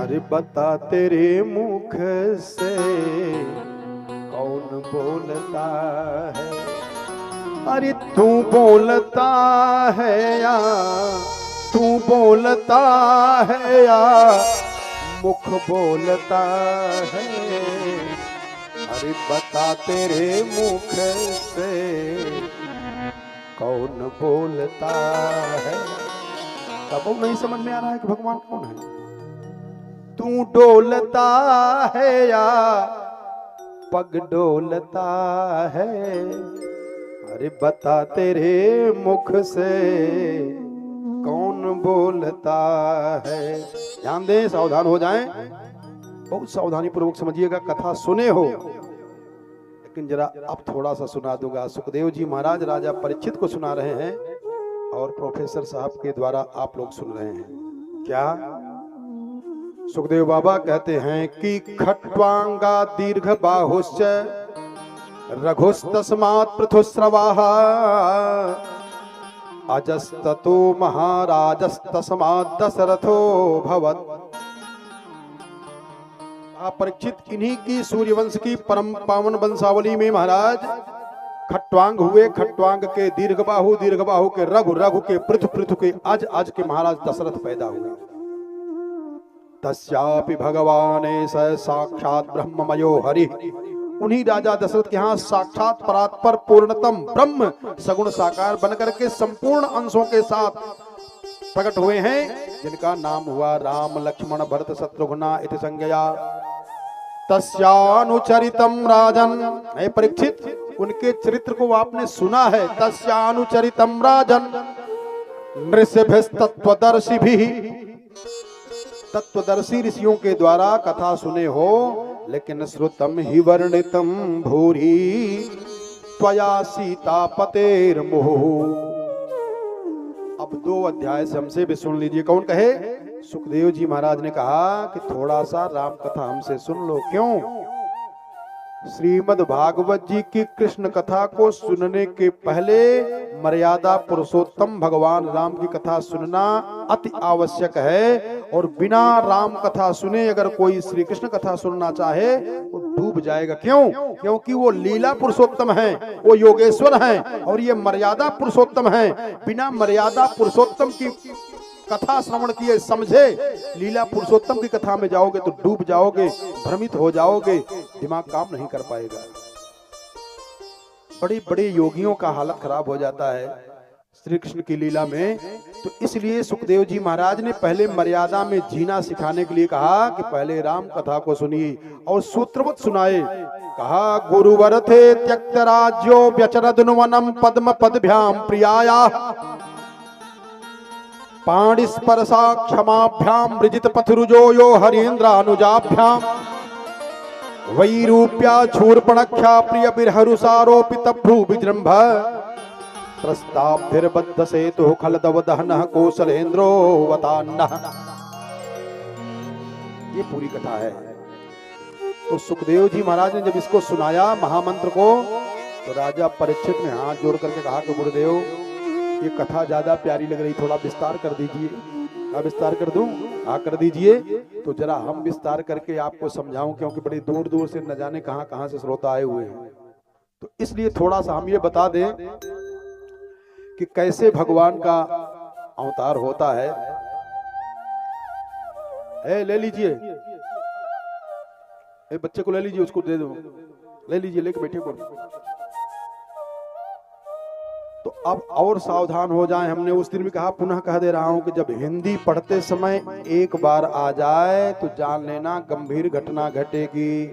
अरे बता तेरे मुख से कौन बोलता है? अरे तू बोलता है या तू बोलता है या मुख बोलता है? अरे बता तेरे मुख से कौन बोलता है? तब नहीं समझ में आ रहा है कि भगवान कौन है? तू डोलता है या पग डोलता है? अरे बता तेरे मुख से कौन बोलता है? ध्यान दें, सावधान हो जाएं, बहुत सावधानी पूर्वक समझिएगा। कथा सुने हो, लेकिन जरा अब थोड़ा सा सुना दूंगा। सुखदेव जी महाराज राजा परीक्षित को सुना रहे हैं और प्रोफेसर साहब के द्वारा आप लोग सुन रहे हैं। क्या सुखदेव बाबा कहते हैं कि खट्वांगा दीर्घ बाहुश्च रघुस्तस्मात् पृथुस्रवाः अजस्ततो महाराजस्तस्मात् दशरथो भवत्। परीक्षित इन्हीं की सूर्यवंश की परम पावन वंशावली में महाराज खट्वांग हुए, खट्वांग के दीर्घबाहु, दीर्घबाहु के रघु, रघु के पृथु, पृथु के अज, अज के महाराज दशरथ पैदा हुए। तस्यापि भगवाने स साक्षात ब्रह्ममयो हरि। उन्हीं राजा दशरथ के यहाँ साक्षात परात्पर पूर्णतम ब्रह्म सगुण साकार बनकर के संपूर्ण अंशों के साथ प्रकट हुए हैं, जिनका नाम हुआ राम लक्ष्मण भरत शत्रुघ्न इति संज्ञया। तस्यानुचरितम राजन। परीक्षित, उनके चरित्र को आपने सुना है। तस्यानुचरितम राजन नृसिभिस्तत्वदर्शिभिः। तत्वदर्शी ऋषियों के द्वारा कथा सुने हो, लेकिन श्रुतम हि वर्णितम भूरि त्वया सीतापतेर्मुहुः। अब 2 अध्याय से हमसे भी सुन लीजिए। कौन कहे? सुखदेव जी महाराज ने कहा कि थोड़ा सा राम कथा हमसे सुन लो। क्यों? श्रीमद् भागवत जी की कृष्ण कथा को सुनने के पहले मर्यादा पुरुषोत्तम भगवान राम की कथा सुनना अति आवश्यक है। और बिना राम कथा सुने अगर कोई श्री कृष्ण कथा सुनना चाहे वो डूब जाएगा। क्यों? क्योंकि वो लीला पुरुषोत्तम है, वो योगेश्वर हैं, और ये मर्यादा पुरुषोत्तम है। बिना मर्यादा पुरुषोत्तम की कथा श्रवण किए समझे लीला पुरुषोत्तम की कथा में जाओगे तो डूब जाओगे, भ्रमित हो जाओगे, दिमाग काम नहीं कर पाएगा। बड़े बड़े योगियों का हालत खराब हो जाता है श्री कृष्ण की लीला में। तो इसलिए सुखदेव जी महाराज ने पहले मर्यादा में जीना सिखाने के लिए कहा कि पहले राम कथा को सुनिए और सूत्रवत सुनाए। कहा गुरुवर थे त्यक्त राज्यो व्यचरदनुवनम पद्म पदभ्याम प्रियाया पाणिस्पर्शा क्षमाभ्याम ब्रजित पथरुजो यो हरीन्द्रानुजाभ्याम वैरूप्या शूर्पणख्या प्रिय बिरहरुसारोपित भ्रू विजृंभ प्रस्ताभिर्बद्ध सेतु खलदव दहनः कौशलेन्द्रो वतान्नः। ये पूरी कथा है। तो सुखदेव जी महाराज ने जब इसको सुनाया महामंत्र को, तो राजा परीक्षित ने हाथ जोड़ करके कहा कि गुरुदेव ये कथा ज्यादा प्यारी लग रही, थोड़ा विस्तार कर दीजिए। क्या विस्तार कर दूं? हाँ कर दीजिए। तो जरा हम विस्तार करके आपको समझाऊं, क्योंकि बड़ी दूर दूर से न जाने कहां कहां से श्रोता आए हुए हैं। तो इसलिए थोड़ा सा हम ये बता दें कि कैसे भगवान का अवतार होता है। ले लीजिए, बच्चे को ले लीजिए, उसको दे दो, ले लीजिए, लेके बैठे को। तो अब और सावधान हो जाएं। हमने उस दिन भी कहा, पुनः कह दे रहा हूं कि जब हिंदी पढ़ते समय एक बार आ जाए तो जान लेना गंभीर घटना घटेगी।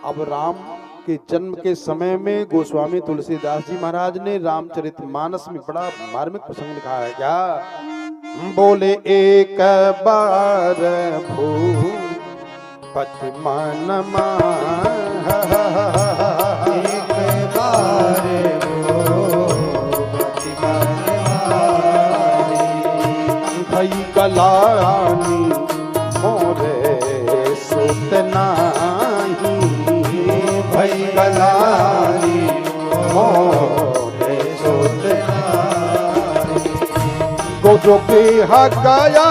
अब राम के जन्म के समय में गोस्वामी तुलसीदास जी महाराज ने रामचरितमानस में बड़ा मार्मिक प्रसंग लिखा है। क्या बोले? एक बार भूपति मन एक बार भई कलानी मोरे सुत नाही, भई कलानी मोरे सुत नाही। गोजो के हगाया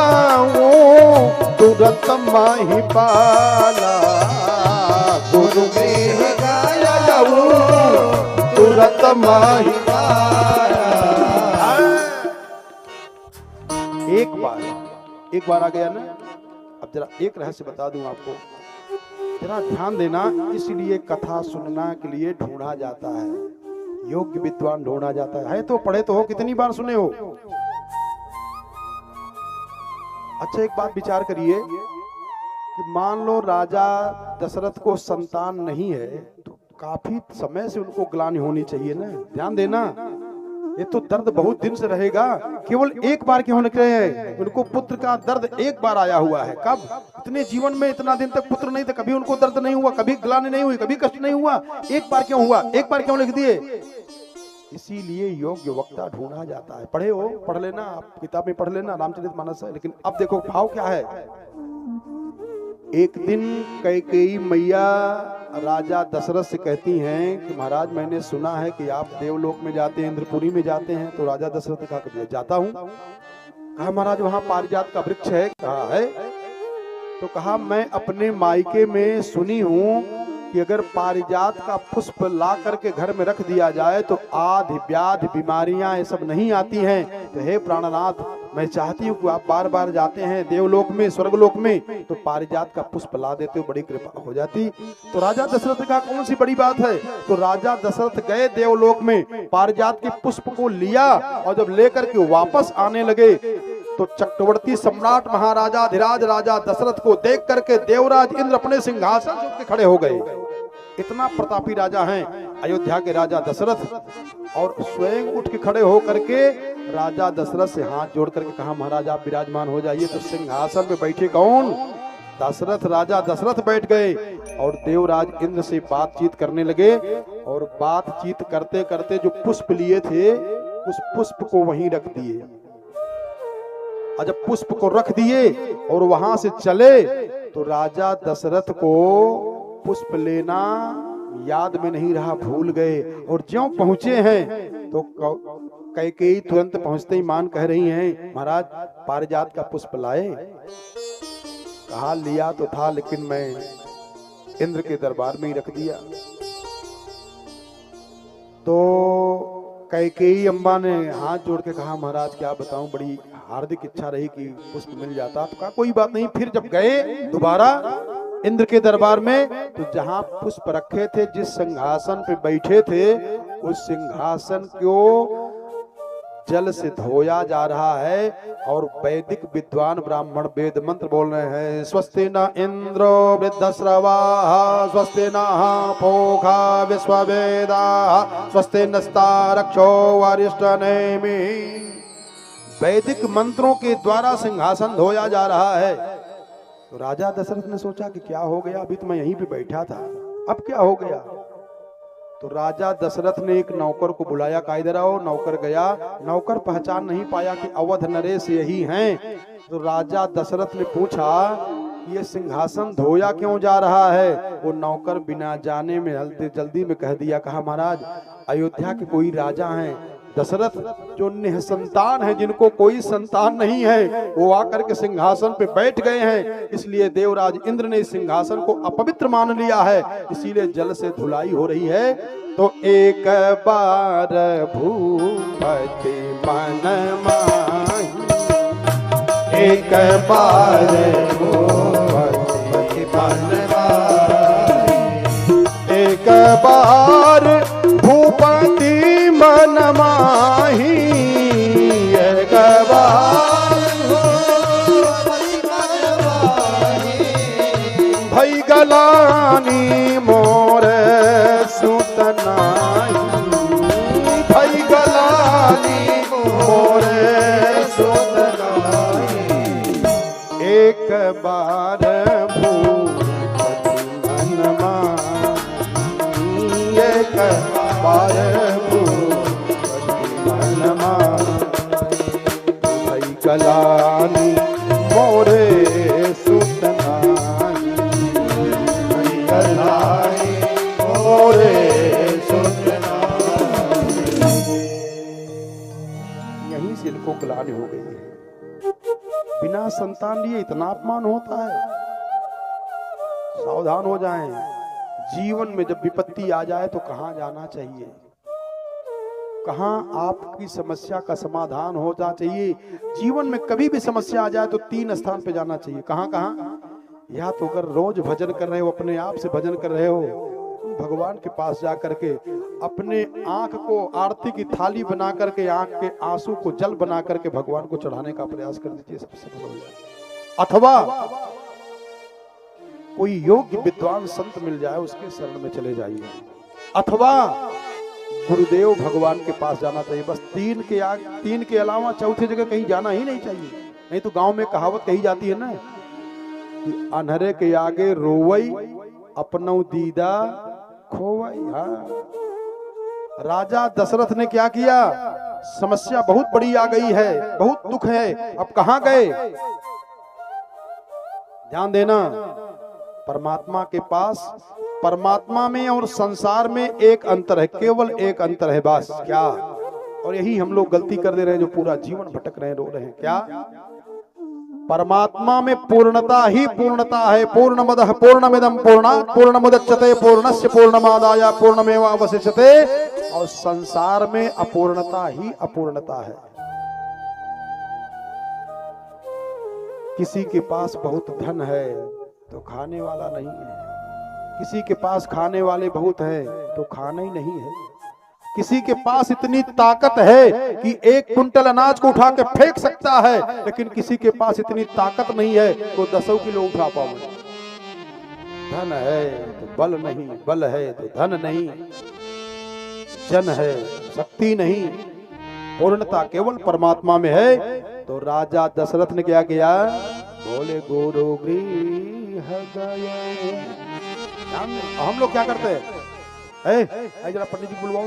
तू तुरत माही पाला, गुरु गृह गाया जाऊं तुरत माही पाला। एक बार आ गया ना। अब जरा एक रहस्य बता दूं आपको, जरा ध्यान देना। इसलिए कथा सुनना के लिए ढूंढा जाता है, योग्य विद्वान ढूंढा जाता है। तो पढ़े तो हो, कितनी बार सुने हो। अच्छा एक बात विचार करिए कि मान लो राजा दशरथ को संतान नहीं है, तो काफी समय से उनको ग्लानि होनी चाहिए ना। ध्यान देना, ये तो दर्द बहुत दिन से रहेगा, केवल एक बार क्यों निकले हैं। उनको पुत्र का दर्द एक बार आया हुआ है। कब? इतने जीवन में इतना दिन तक पुत्र नहीं था, कभी उनको दर्द नहीं हुआ, कभी ग्लानि नहीं हुई, कभी कष्ट नहीं हुआ। एक बार क्यों हुआ, एक बार क्यों लिख दिए। इसीलिए योग्य वक्ता ढूंढा जाता है। पढ़े हो, पढ़ लेना, आप किताब में पढ़ लेना, रामचरितमानस है। लेकिन अब देखो भाव क्या है। एक दिन कैकेयी मैया राजा दशरथ से कहती हैं कि महाराज मैंने सुना है कि आप देवलोक में जाते हैं, इंद्रपुरी में जाते हैं। तो राजा दशरथ ने कहा कि जाता हूं। कहा महाराज वहां पारिजात का वृक्ष है। कहा है। तो कहा मैं अपने मायके में सुनी हूं कि अगर पारिजात का पुष्प ला करके घर में रख दिया जाए तो आदि व्याधि बीमारियां ये सब नहीं आती हैं। तो हे प्राणनाथ, मैं चाहती हूँ कि आप बार बार जाते हैं देवलोक में, स्वर्गलोक में, तो पारिजात का पुष्प ला देते हो, बड़ी कृपा हो जाती। तो राजा दशरथ ने कहा कौन सी बड़ी बात है। तो राजा दशरथ गए देवलोक में, पारिजात के पुष्प को लिया और जब लेकर के वापस आने लगे तो चक्रवर्ती सम्राट महाराजा धीराज राजा दशरथ को देख करके देवराज इंद्र अपने सिंहासन से उठ के खड़े हो गए। इतना प्रतापी राजा हैं अयोध्या के राजा दशरथ, और स्वयं उठ के खड़े हो करके राजा दशरथ से हाथ जोड़ करके कहा महाराज आप विराजमान हो जाइए। तो सिंहासन पे बैठे कौन? दशरथ। राजा दशरथ बैठ गए और देवराज इंद्र से बातचीत करने लगे। और बातचीत करते करते जो पुष्प लिए थे उस पुष्प को वहीं रख दिए। और जब पुष्प को रख दिए और वहां से चले तो राजा दशरथ को पुष्प लेना याद में नहीं रहा, भूल गए। और ज्यों पहुंचे हैं तो कैकेयी तुरंत पहुंचते ही मान कह रही हैं महाराज पारिजात का पुष्प लाए। कहा लिया तो था लेकिन मैं इंद्र के दरबार में ही रख दिया। तो कैकेयी अम्बा ने हाथ जोड़ के कहा महाराज क्या बताऊं, बड़ी हार्दिक इच्छा रही कि पुष्प मिल जाता। तो कहा कोई बात नहीं। फिर जब गए दोबारा इंद्र के दरबार में तो जहां पुष्प रखे थे, जिस सिंहासन पे बैठे थे, उस सिंहासन को जल से धोया जा रहा है। और वैदिक विद्वान ब्राह्मण वेद मंत्र बोल रहे हैं स्वस्ति न इंद्रो वृद्धश्रवाः स्वस्ति नः पूषा विश्ववेदाः स्वस्ति नस्तारक्षो वरिष्ठनेमिः। वैदिक मंत्रों के द्वारा सिंहासन धोया जा रहा है। तो राजा दशरथ ने सोचा कि क्या हो गया, अभी तो मैं यहीं पे बैठा था, अब क्या हो गया। तो राजा दशरथ ने एक नौकर को बुलाया, का इधर आओ। नौकर गया, नौकर पहचान नहीं पाया कि अवध नरेश यही हैं। तो राजा दशरथ ने पूछा ये सिंहासन धोया क्यों जा रहा है। वो नौकर बिना जाने में जल्दी में कह दिया, कहा महाराज अयोध्या के कोई राजा हैं दशरथ जो निसंतान है, जिनको कोई संतान नहीं है, वो आकर के सिंहासन पे बैठ गए हैं। इसलिए देवराज इंद्र ने इस सिंहासन को अपवित्र मान लिया है, इसीलिए जल से धुलाई हो रही है। तो एक बार भूपति मन माही, एक बार भूपति मन माही, एक बार भूपति मन माही, एक बार भई गलानी मोर सुतनाई, भई गलानी मोर सुतनाई, एक बार भूपति मन माही, एक बार गलानी मोरे सुतनाई, गलानी मोरे सुतनाई। यहीं से इनको गलानी हो गई है। बिना संतान लिए इतना अपमान होता है। सावधान हो जाएं। जीवन में जब विपत्ति आ जाए तो कहां जाना चाहिए, कहां आपकी समस्या का समाधान होना चाहिए। जीवन में कभी भी समस्या आ जाए तो 3 स्थान पे जाना चाहिए। कहां कहां? या तो अगर रोज भजन कर रहे हो, अपने आप से भजन कर रहे हो, भगवान के पास जा करके अपने आंख को आरती की थाली बना करके आंख के आंसू को जल बना करके भगवान को चढ़ाने का प्रयास कर दीजिए, सबसे बड़ा हो जाए। अथवा कोई योग्य विद्वान संत मिल जाए, उसके शरण में चले जाइए। अथवा गुरुदेव भगवान के पास जाना चाहिए। बस 3 के अलावा चौथी जगह कहीं जाना ही नहीं चाहिए। नहीं तो गांव में कहावत कही जाती है ना कि अनहरे के आगे रोवई अपनौ दीदा खोवई। हाँ, राजा दशरथ ने क्या किया? समस्या बहुत बड़ी आ गई है, बहुत दुख है, अब कहां गए? ध्यान देना, परमात्मा के पास। परमात्मा में और संसार में एक अंतर है, केवल एक अंतर है बस। क्या? और यही हम लोग गलती कर दे रहे हैं, जो पूरा जीवन भटक रहे हैं, रो रहे हैं। क्या? परमात्मा में पूर्णता ही पूर्णता है। पूर्णमदः पूर्णमिदं पूर्णात् पूर्णमुदच्यते पूर्णस्य पूर्णमादाय पूर्णमेवावशिष्यते। और संसार में अपूर्णता ही अपूर्णता है। किसी के पास बहुत धन है तो खाने वाला नहीं है, किसी के पास खाने वाले बहुत हैं तो खाना ही नहीं है, किसी के पास इतनी ताकत है कि 1 कुंटल अनाज को उठा के फेंक सकता है, लेकिन किसी के पास इतनी ताकत नहीं है तो 10 किलो उठा पाए। धन है तो बल नहीं, बल है तो धन नहीं, जन है शक्ति नहीं, पूर्णता केवल परमात्मा में है। तो राजा दशरथ ने क्या किया? बोले गुरु गृह गए। हम लोग क्या करते हैं? जरा पंडित जी बुलवाओ,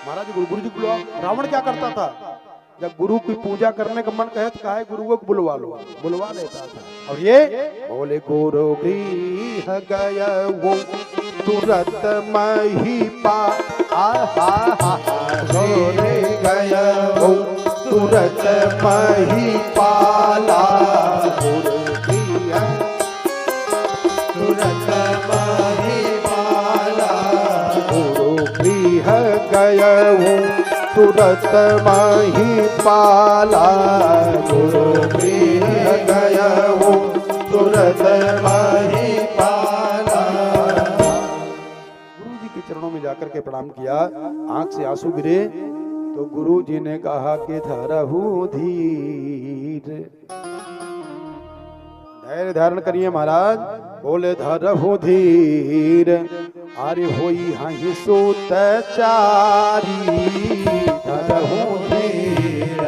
महाराज गुरु जी बुलवाओ। रावण क्या करता था? जब गुरु की पूजा करने का मन कहे तो कहे गुरु को बुलवा लो, बुलवा लेता था। और ये बोले गुरु गृह गया वो तुरंत महिपा गया वो तुरंत महिपाला। तुरंत महिपाला गुरु गृह गया वो तुरंत महिपाला। गुरु गृह गया वो तुरंत महिपाला। गुरु जी के चरणों में जाकर के प्रणाम किया, आंख से आंसू गिरे तो गुरु जी ने कहा कि धरहु धीर, धैर्य धारण करिए महाराज। बोले धरहु धीर, अरे होई हाहि सोत चारी। धरहु धीर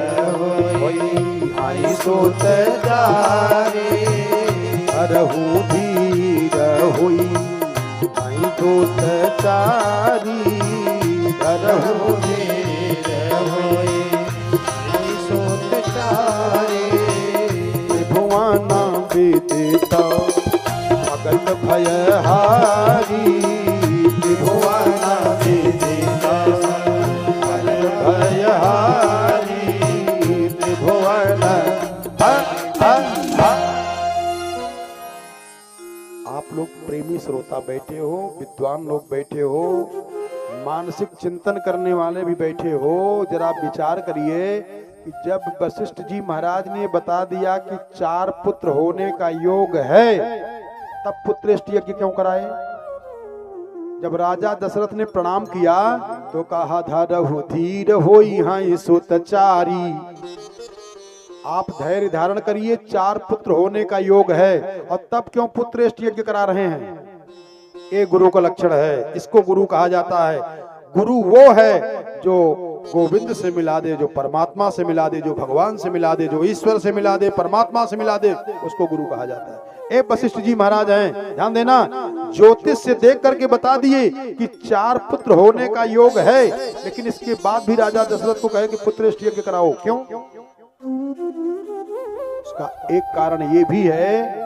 होई हाहि सोत चारी। धरहु धीर होई हाहि सोत चारी। धरहु धीर होई हाहि सोत चारी। त्रिभुवना विदिता भगत भयहारी। त्रिभुवना विदिता भगत भयहारी। त्रिभुवन आप लोग प्रेमी श्रोता बैठे हो, विद्वान लोग बैठे हो, मानसिक चिंतन करने वाले भी बैठे हो। जरा विचार करिए कि जब वशिष्ठ जी महाराज ने बता दिया कि 4 पुत्र होने का योग है, तब पुत्रेष्टि यज्ञ क्यों कराए? जब राजा दशरथ ने प्रणाम किया तो कहा धरहु धीर होई हाहि सुत चारी। आप धैर्य धारण करिए, 4 पुत्र होने का योग है, और तब क्यों पुत्रेष्टि यज्ञ करा रहे हैं? ये गुरु का लक्षण है, इसको गुरु कहा जाता है। गुरु वो है जो गोविंद से मिला दे, जो परमात्मा से मिला दे, जो भगवान से मिला दे, जो ईश्वर से मिला दे, परमात्मा से मिला दे, उसको गुरु कहा जाता है। एक वशिष्ठ जी महाराज हैं, ध्यान देना, ज्योतिष से देख करके बता दिए कि 4 पुत्र होने का योग है, लेकिन इसके बाद भी राजा दशरथ को कहे कि पुत्रेष्टि यज्ञ कराओ। क्यों? उसका एक कारण ये भी है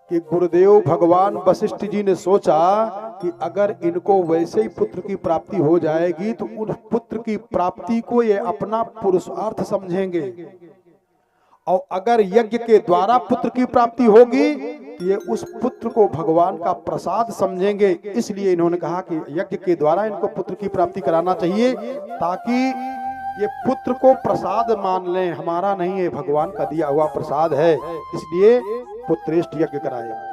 कि गुरुदेव भगवान वशिष्ठ जी ने सोचा कि अगर इनको वैसे ही पुत्र की प्राप्ति हो जाएगी तो उन पुत्र की प्राप्ति को ये अपना पुरुषार्थ समझेंगे, और अगर यज्ञ के द्वारा पुत्र की प्राप्ति होगी तो ये उस पुत्र को भगवान का प्रसाद समझेंगे। इसलिए इन्होंने कहा कि यज्ञ के द्वारा इनको पुत्र की प्राप्ति कराना चाहिए, ताकि ये पुत्र को प्रसाद मान लें, हमारा नहीं है, भगवान का दिया हुआ प्रसाद है, इसलिए पुत्रेष्ट यज्ञ कराए।